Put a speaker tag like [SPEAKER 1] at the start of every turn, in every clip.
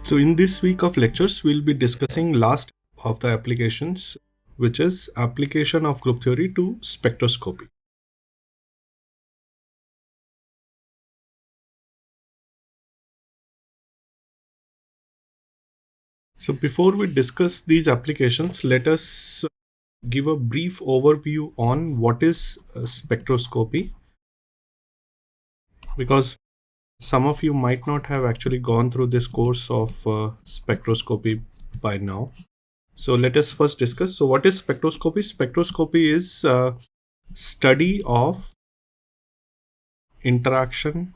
[SPEAKER 1] So in this week of lectures, we'll be discussing last of the applications, which is application of group theory to spectroscopy. So before we discuss these applications, let us give a brief overview on what is spectroscopy, because some of you might not have actually gone through this course of spectroscopy by now. So let us first discuss. So what is spectroscopy? Spectroscopy is study of interaction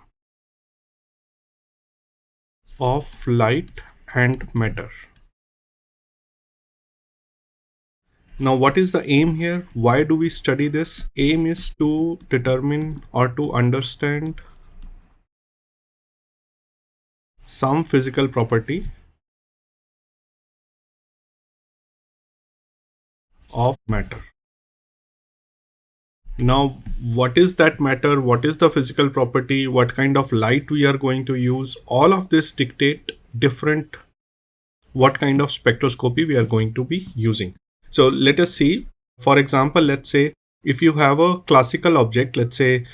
[SPEAKER 1] of light and matter. Now, what is the aim here? Why do we study this? Aim is to determine or to understand some physical property of matter. Now, what is that matter? What is the physical property? What kind of light we are going to use? All of this dictate different what kind of spectroscopy we are going to be using. So let us see, for example, let's say if you have a classical object, let's say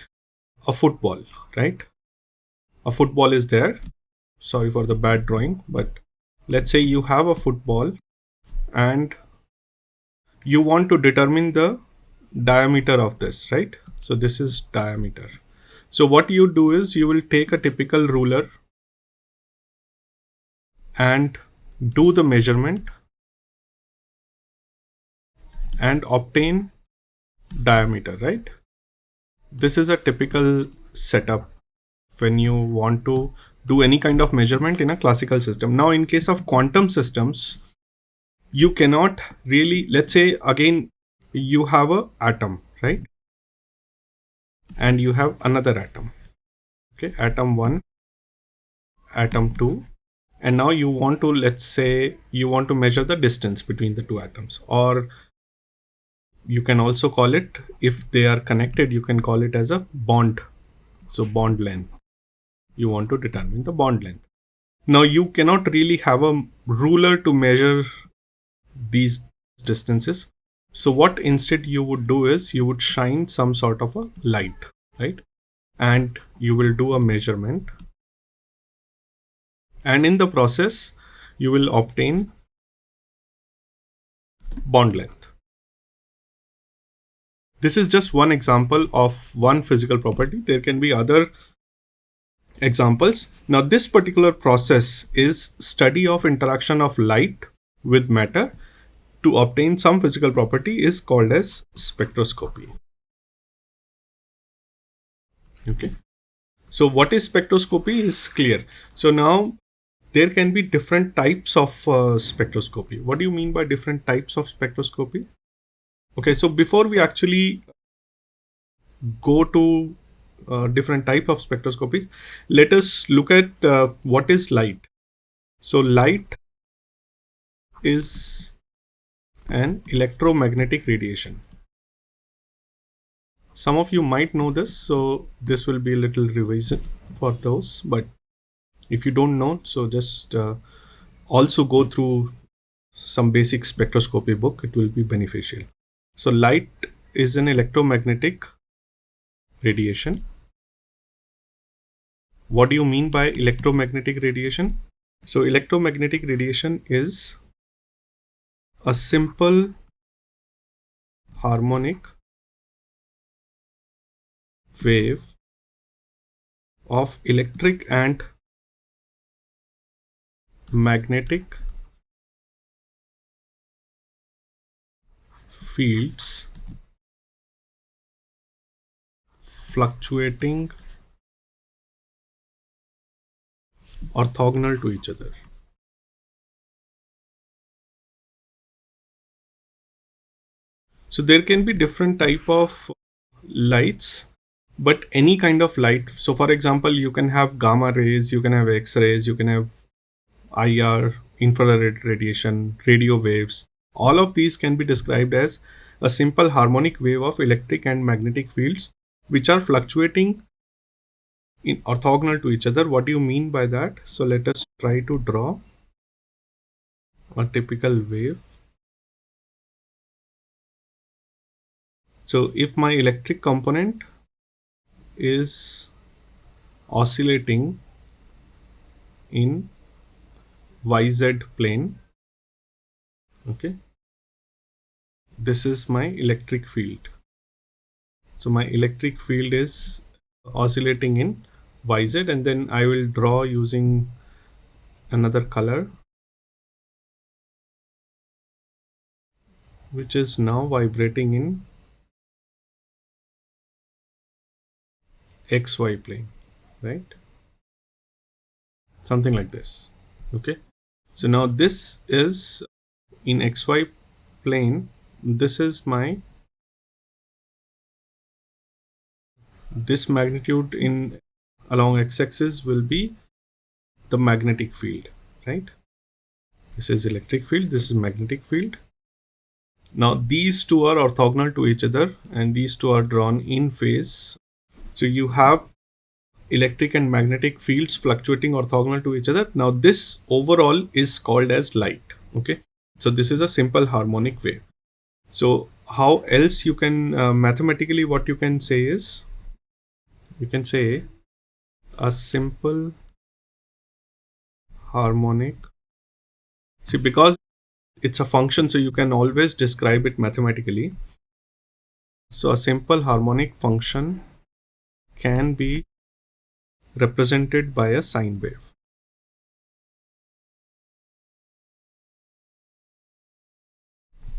[SPEAKER 1] a football, right? A football is there. Sorry for the bad drawing, but let's say you have a football and you want to determine the diameter of this, right? So this is diameter. So what you do is you will take a typical ruler and do the measurement and obtain diameter, right? This is a typical setup when you want to do any kind of measurement in a classical system. Now, in case of quantum systems, you cannot really, let's say again, you have an atom, right? And you have another atom, okay? Atom 1, atom 2. And now you want to, let's say, you want to measure the distance between the two atoms, or you can also call it, if they are connected, you can call it as a bond. So bond length. You want to determine the bond length. Now you cannot really have a ruler to measure these distances. So what instead you would do is you would shine some sort of a light, right? And you will do a measurement. And in the process, you will obtain bond length. This is just one example of one physical property. There can be other examples. Now, this particular process is study of interaction of light with matter to obtain some physical property is called as spectroscopy. Okay. So what is spectroscopy is clear. So now there can be different types of spectroscopy. What do you mean by different types of spectroscopy? Okay, so before we actually go to different type of spectroscopies, let us look at what is light. So light is an electromagnetic radiation. Some of you might know this, so this will be a little revision for those, but if you don't know, so just also go through some basic spectroscopy book, it will be beneficial. So light is an electromagnetic radiation. What do you mean by electromagnetic radiation? So electromagnetic radiation is a simple harmonic wave of electric and magnetic fields fluctuating orthogonal to each other. So there can be different type of lights, but any kind of light. So for example, you can have gamma rays, you can have X-rays, you can have IR, infrared radiation, radio waves. All of these can be described as a simple harmonic wave of electric and magnetic fields which are fluctuating in orthogonal to each other. What do you mean by that? So let us try to draw a typical wave. So if my electric component is oscillating in YZ plane, okay, this is my electric field. So my electric field is oscillating in YZ, and then I will draw using another color, which is now vibrating in XY plane, right? Something like this. Okay. So now this is in XY plane. This is this magnitude in along x-axis will be the magnetic field, right? This is electric field, this is magnetic field. Now these two are orthogonal to each other, and these two are drawn in phase. So you have electric and magnetic fields fluctuating orthogonal to each other. Now this overall is called as light. Okay, so this is a simple harmonic wave. So how else you can mathematically, what you can say is, you can say a simple harmonic. See, because it's a function, so you can always describe it mathematically. So a simple harmonic function can be represented by a sine wave.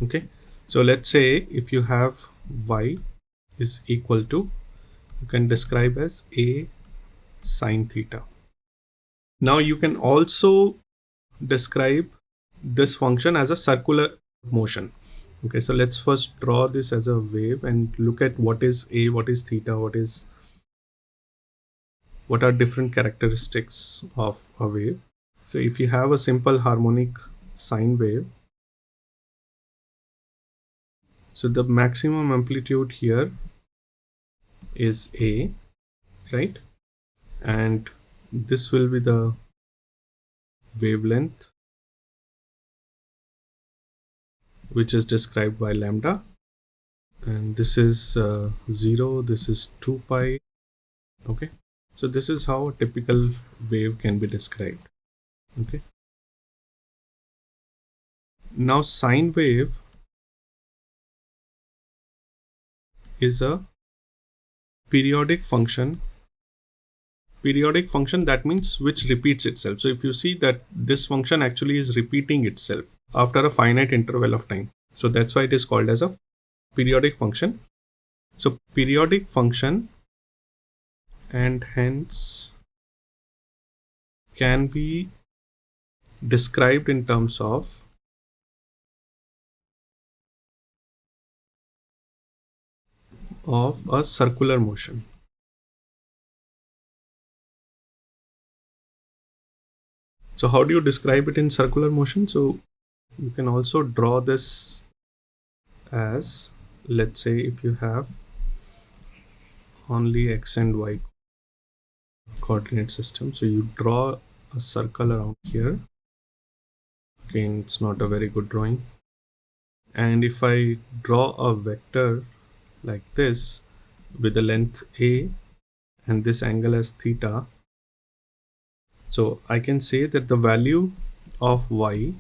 [SPEAKER 1] Okay, so let's say if you have y is equal to, you can describe as a sine theta. Now you can also describe this function as a circular motion. Okay, so let's first draw this as a wave and look at what is a, what is theta, what are different characteristics of a wave. So if you have a simple harmonic sine wave, so the maximum amplitude here is a, right? And this will be the wavelength, which is described by lambda, and this is 0, this is 2 pi. Okay, so this is how a typical wave can be described. Okay, now sine wave is a periodic function. Periodic function, that means which repeats itself. So if you see that this function actually is repeating itself after a finite interval of time, so that's why it is called as a periodic function. So periodic function, and hence can be described in terms of a circular motion. So how do you describe it in circular motion? So you can also draw this as, let's say if you have only x and y coordinate system, so you draw a circle around here. Again, it's not a very good drawing. And if I draw a vector like this with the length a and this angle as theta, so I can say that the value of y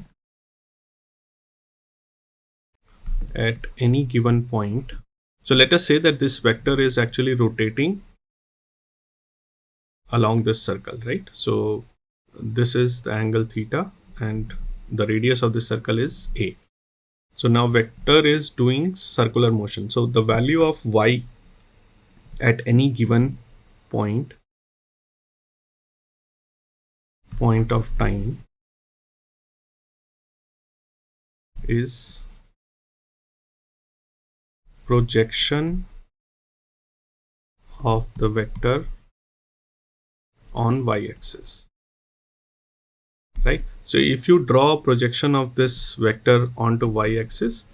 [SPEAKER 1] at any given point. So let us say that this vector is actually rotating along this circle, right? So this is the angle theta and the radius of this circle is a. So now vector is doing circular motion. So the value of y at any given point of time is projection of the vector on y-axis, right? So if you draw a projection of this vector onto y-axis,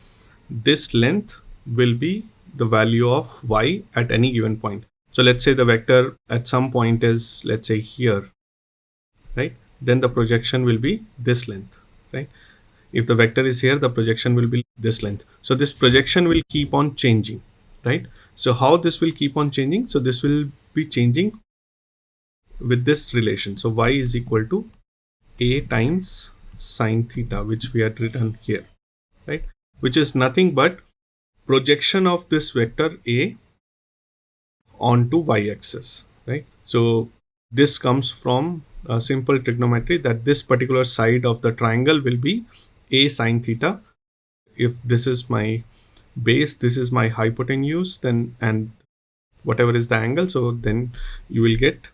[SPEAKER 1] this length will be the value of y at any given point. So let's say the vector at some point is, let's say here, right? Then the projection will be this length, right? If the vector is here, the projection will be this length. So this projection will keep on changing, right? So how this will keep on changing? So this will be changing with this relation. So y is equal to a times sine theta, which we had written here, right? Which is nothing but projection of this vector a onto y-axis, right? So this comes from a simple trigonometry that this particular side of the triangle will be a sine theta. If this is my base, this is my hypotenuse, then and whatever is the angle, so then you will get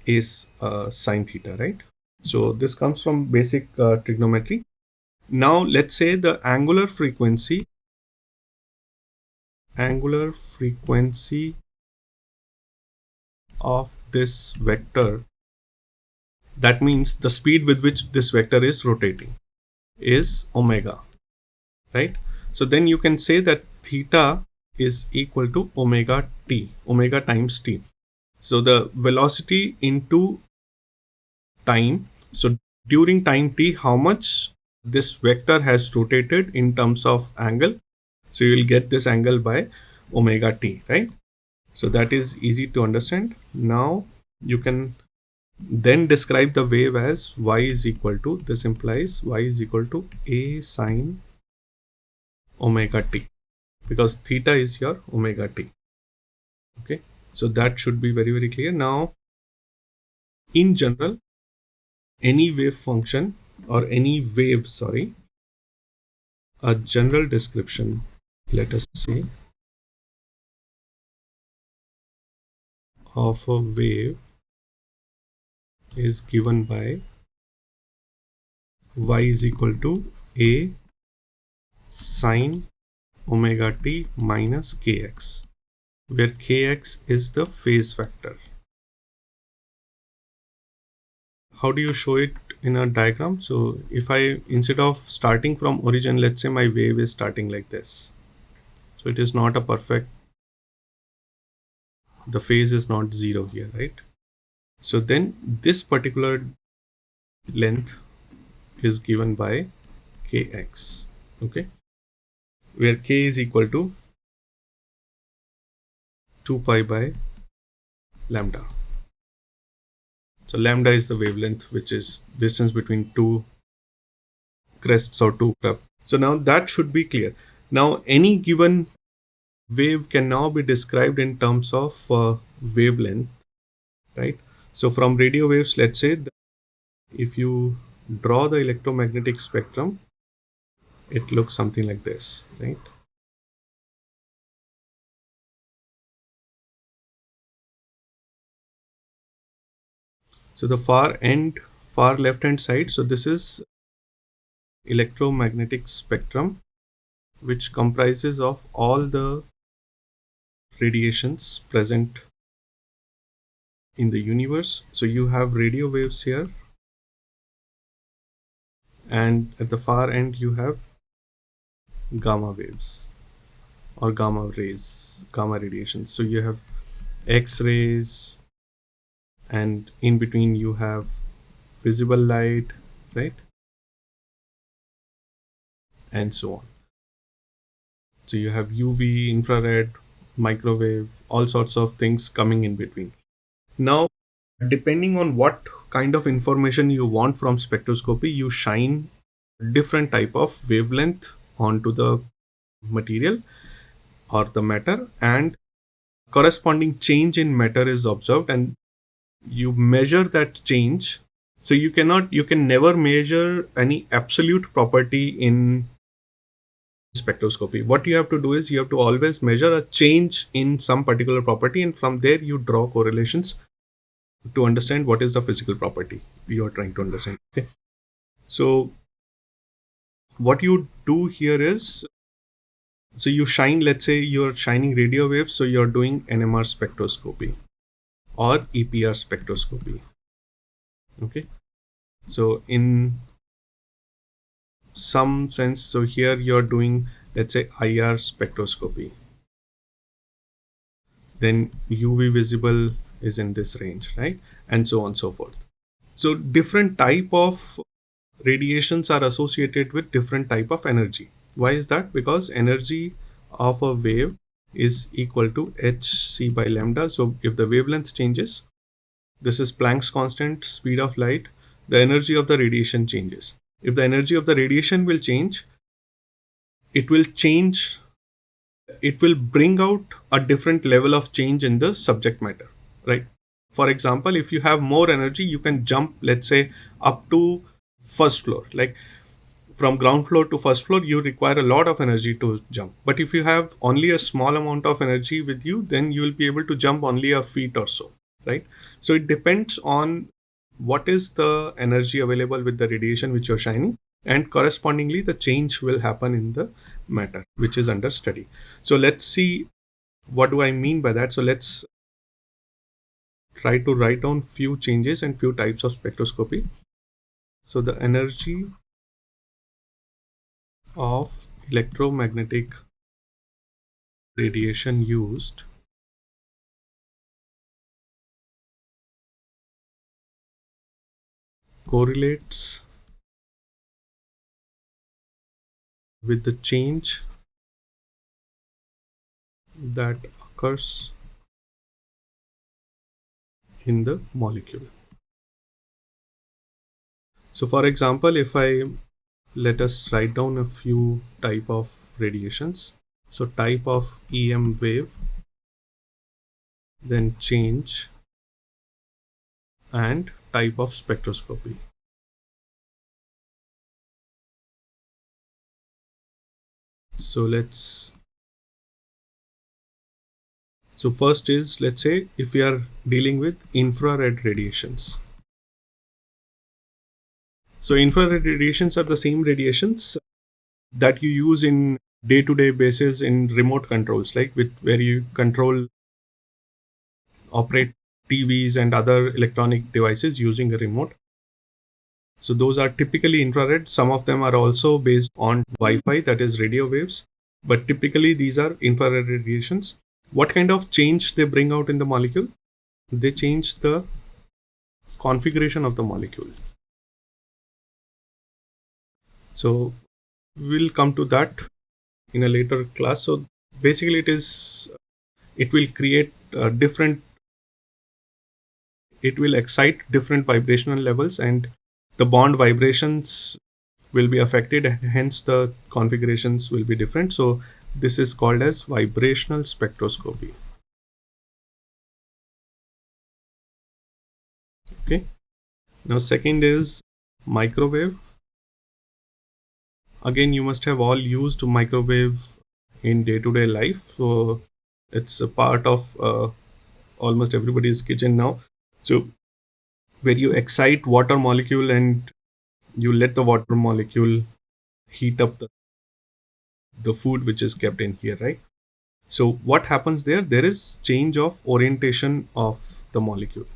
[SPEAKER 1] a sine theta, right? So this comes from basic trigonometry. Now let's say the angular frequency of this vector, that means the speed with which this vector is rotating, is omega, right? So then you can say that theta is equal to omega times t. So the velocity into time, so during time t, how much this vector has rotated in terms of angle. So you will get this angle by omega t, right? So that is easy to understand. Now you can then describe the wave as y is equal to, this implies y is equal to a sine omega t, because theta is your omega t. Okay, so that should be very, very clear. Now, in general, any wave function or any wave, a general description, let us say, of a wave is given by y is equal to a sine omega t minus kx, where kx is the phase factor. How do you show it in a diagram? So if I, instead of starting from origin, let's say my wave is starting like this. So it is not a perfect, the phase is not 0 here, right? So then this particular length is given by kx, okay, where k is equal to 2 pi by lambda. So lambda is the wavelength, which is distance between two crests or two curves. So now that should be clear. Now any given wave can now be described in terms of wavelength, right? So from radio waves, let's say if you draw the electromagnetic spectrum, it looks something like this, right? So the far left hand side, so this is electromagnetic spectrum, which comprises of all the radiations present in the universe. So you have radio waves here, and at the far end you have gamma waves or gamma rays, gamma radiation. So you have X-rays, and in between you have visible light, right? And so on. So you have UV, infrared, microwave, all sorts of things coming in between. Now, depending on what kind of information you want from spectroscopy, you shine different type of wavelength onto the material or the matter, and corresponding change in matter is observed, and you measure that change. So you can never measure any absolute property in spectroscopy. What you have to do is you have to always measure a change in some particular property, and from there you draw correlations to understand what is the physical property you are trying to understand. Okay, so what you do here is, so you shine, let's say you're shining radio waves, so you're doing NMR spectroscopy or EPR spectroscopy. Okay, so in some sense, so here you're doing, let's say, IR spectroscopy, then UV visible is in this range, right? And so on and so forth. So different type of radiations are associated with different type of energy. Why is that? Because energy of a wave is equal to hc by lambda. So if the wavelength changes, this is Planck's constant, speed of light, the energy of the radiation changes. If the energy of the radiation will change, it will change, it will bring out a different level of change in the subject matter, right? For example, if you have more energy, you can jump, let's say, up to first floor. Like from ground floor to first floor, you require a lot of energy to jump. But if you have only a small amount of energy with you, then you will be able to jump only a feet or so, right? So it depends on what is the energy available with the radiation which you're shining, and correspondingly the change will happen in the matter which is under study. So let's see, what do I mean by that? So let's try to write down few changes and few types of spectroscopy. So the energy of electromagnetic radiation used correlates with the change that occurs in the molecule. So for example, if I let us write down a few type of radiations. So type of EM wave, then change, and type of spectroscopy. So first is, let's say if we are dealing with infrared radiations. So infrared radiations are the same radiations that you use in day-to-day basis in remote controls, like where you control, operate TVs and other electronic devices using a remote. So those are typically infrared. Some of them are also based on Wi-Fi, that is radio waves, but typically these are infrared radiations. What kind of change they bring out in the molecule? They change the configuration of the molecule. So we'll come to that in a later class. So basically it will create it will excite different vibrational levels, and the bond vibrations will be affected, and hence the configurations will be different. So this is called as vibrational spectroscopy. Okay. Now second is microwave. Again, you must have all used microwave in day-to-day life, so it's a part of almost everybody's kitchen now. So where you excite water molecule and you let the water molecule heat up the food which is kept in here, right? So what happens there? There is change of orientation of the molecule,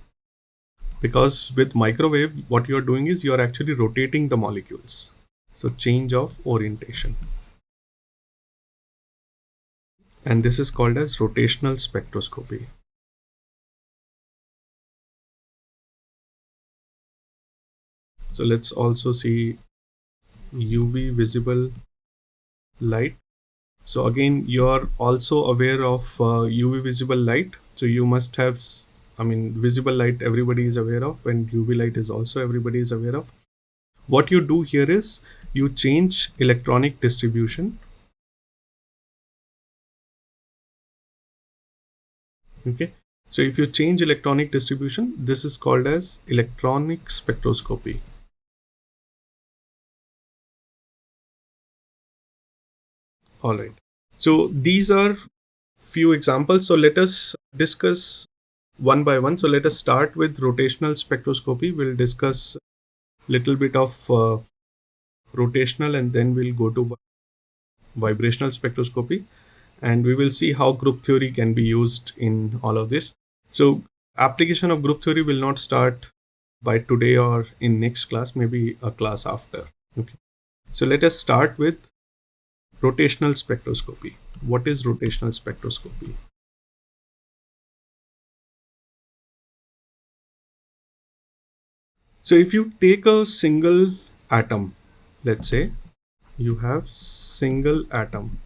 [SPEAKER 1] because with microwave what you're doing is you're actually rotating the molecules. So change of orientation, and this is called as rotational spectroscopy. So let's also see UV visible light. So again, you're also aware of UV visible light. So you must have, visible light everybody is aware of, and UV light is also everybody is aware of. What you do here is you change electronic distribution. Okay. So if you change electronic distribution, this is called as electronic spectroscopy. All right. So these are few examples. So let us discuss one by one. So let us start with rotational spectroscopy. We'll discuss little bit of rotational, and then we'll go to vibrational spectroscopy, and we will see how group theory can be used in all of this. So application of group theory will not start by today or in next class, maybe a class after. Okay. So let us start with rotational spectroscopy. What is rotational spectroscopy? So if you take a single atom, let's say you have single atom,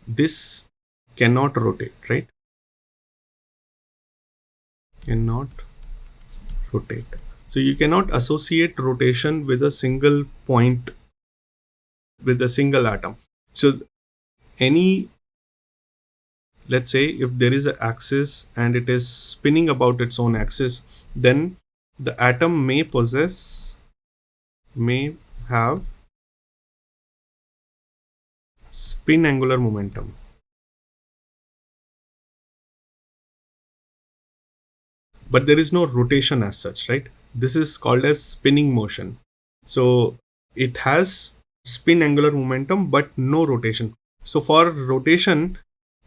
[SPEAKER 1] this cannot rotate, right? Cannot rotate. So you cannot associate rotation with a single point, with a single atom. So any, let's say if there is an axis and it is spinning about its own axis, then the atom may have spin angular momentum. But there is no rotation as such, right? This is called as spinning motion. So it has spin angular momentum but no rotation. So for rotation,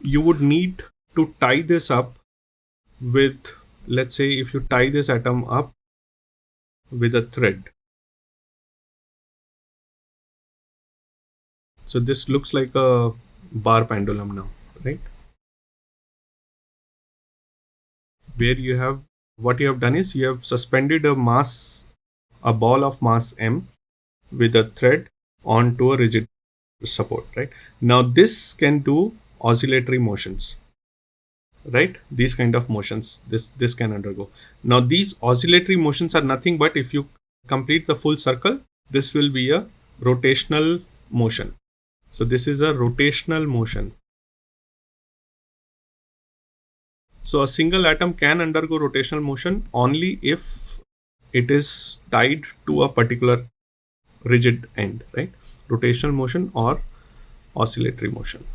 [SPEAKER 1] you would need to tie this up with, let's say if you tie this atom up with a thread. So this looks like a bar pendulum now, right? Where you have, what you have done is you have suspended a ball of mass m with a thread onto a rigid support, right? Now this can do oscillatory motions, right? These kind of motions, this can undergo. Now these oscillatory motions are nothing but, if you complete the full circle, this will be a rotational motion. So this is a rotational motion. So a single atom can undergo rotational motion only if it is tied to a particular rigid end, right? Rotational motion or oscillatory motion.